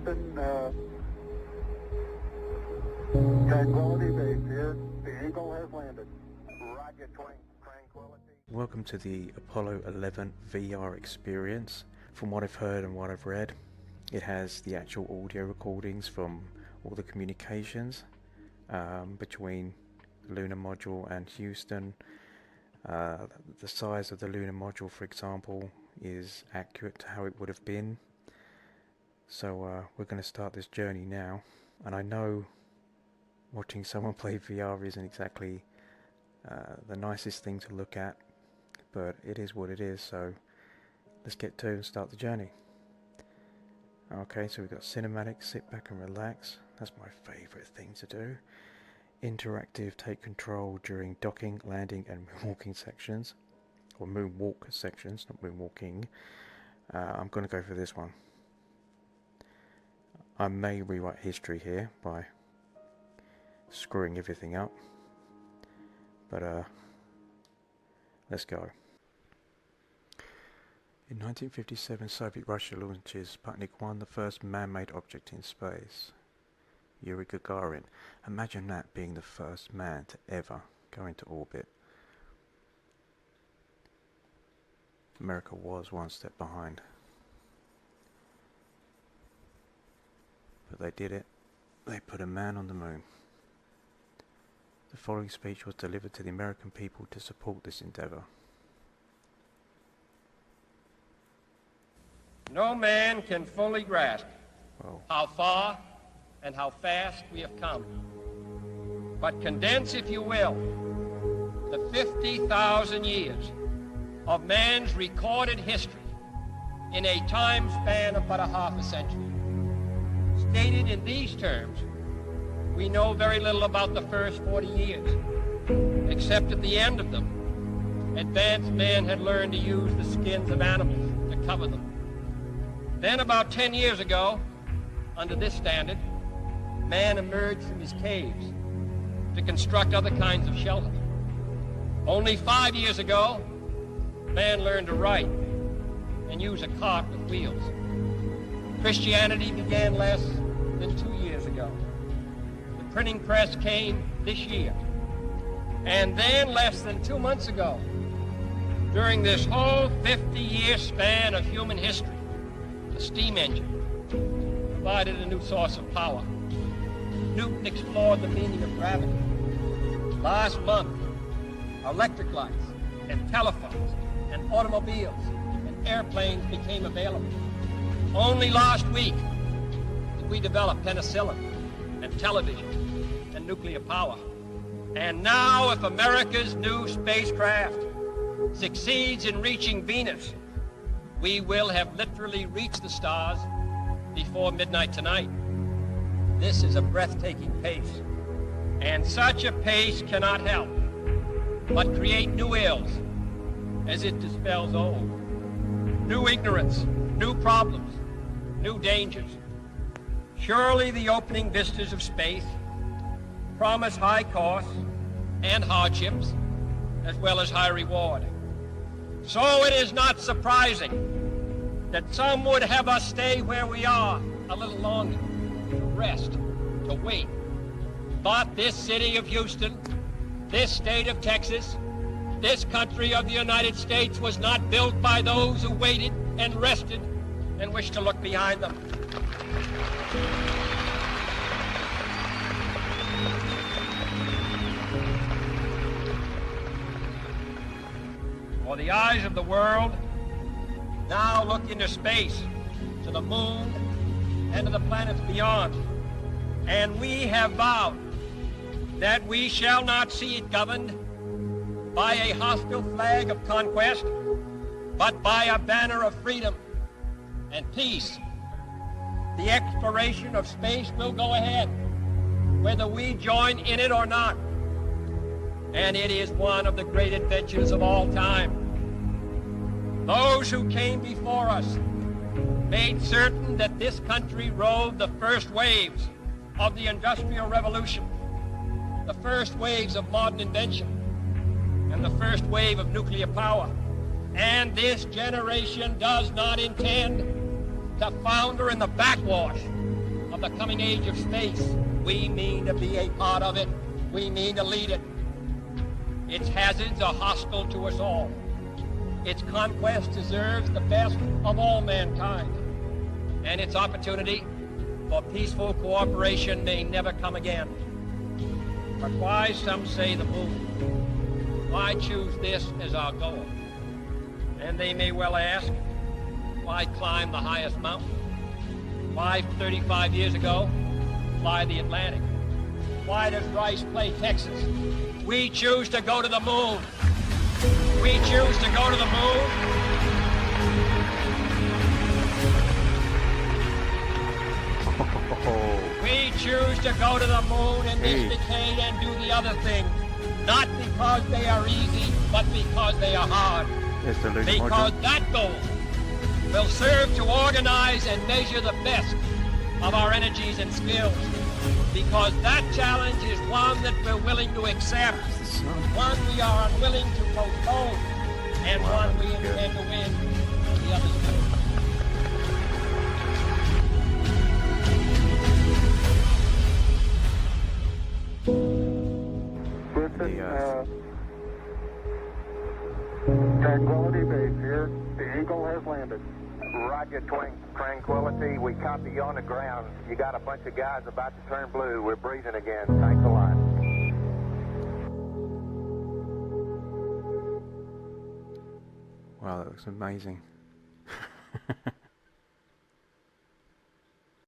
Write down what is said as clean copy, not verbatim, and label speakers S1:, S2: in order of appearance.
S1: Houston, Tranquility Base here. The Eagle has landed. Roger, Tranquility.
S2: Welcome to the Apollo 11 VR experience. From what I've heard and what I've read, it has the actual audio recordings from all the communications between the lunar module and Houston. The size of the lunar module, for example, is accurate to how it would have been. So we're going to start this journey now, and I know watching someone play VR isn't exactly the nicest thing to look at, but it is what it is, so let's get to it and start the journey. Okay, so we've got cinematic, sit back and relax. That's my favourite thing to do. Interactive, take control during docking, landing and moonwalking sections. Or moonwalk sections, not moonwalking. I'm going to go for this one. I may rewrite history here by screwing everything up, but let's go. In 1957, Soviet Russia launches Pt.1, the first man-made object in space. Yuri Gagarin. Imagine that, being the first man to ever go into orbit. America was one step behind, but they did it. They put a man on the moon. The following speech was delivered to the American people to support this endeavor.
S3: No man can fully grasp how far and how fast we have come. But condense, if you will, the 50,000 years of man's recorded history in a time span of but a half a century. Stated in these terms, we know very little about the first 40 years, except at the end of them, advanced man had learned to use the skins of animals to cover them. Then about 10 years ago, under this standard, man emerged from his caves to construct other kinds of shelter. Only 5 years ago, man learned to write and use a cart with wheels. Christianity began less than 2 years ago. The printing press came this year. And then less than 2 months ago, during this whole 50-year span of human history, the steam engine provided a new source of power. Newton explored the meaning of gravity. Last month, electric lights and telephones and automobiles and airplanes became available. Only last week did we develop penicillin and television and nuclear power. And now, if America's new spacecraft succeeds in reaching Venus, we will have literally reached the stars before midnight tonight. This is a breathtaking pace, and such a pace cannot help but create new ills as it dispels old. New ignorance, new problems, new dangers. Surely the opening vistas of space promise high costs and hardships, as well as high reward. So it is not surprising that some would have us stay where we are a little longer, to rest, to wait. But this city of Houston, this state of Texas, this country of the United States was not built by those who waited and rested and wished to look behind them. For the eyes of the world now look into space, to the moon, and to the planets beyond. And we have vowed that we shall not see it governed by a hostile flag of conquest, but by a banner of freedom and peace. The exploration of space will go ahead, whether we join in it or not. And it is one of the great adventures of all time. Those who came before us made certain that this country rode the first waves of the Industrial Revolution, the first waves of modern invention, and the first wave of nuclear power. And this generation does not intend to founder in the backwash of the coming age of space. We mean to be a part of it. We mean to lead it. Its hazards are hostile to us all. Its conquest deserves the best of all mankind. And its opportunity for peaceful cooperation may never come again. But why, some say, the moon? Why choose this as our goal? And they may well ask, why climb the highest mountain? Why, 35 years ago, fly the Atlantic? Why does Rice play Texas? We choose to go to the moon. We choose to go to the moon. We choose to go to the moon in this decade and do the other things, not because they are easy, but because they are hard. Because that goal will serve to organize and measure the best of our energies and skills. Because that challenge is one that we're willing to accept, one we are unwilling to postpone, and one we intend to win on the other side.
S1: Tranquility Base here. The Eagle has landed.
S4: Roger, Tranquility. We copy you on the ground. You got a bunch of guys about to turn blue. We're breathing again. Thanks a lot.
S2: Wow, that looks amazing.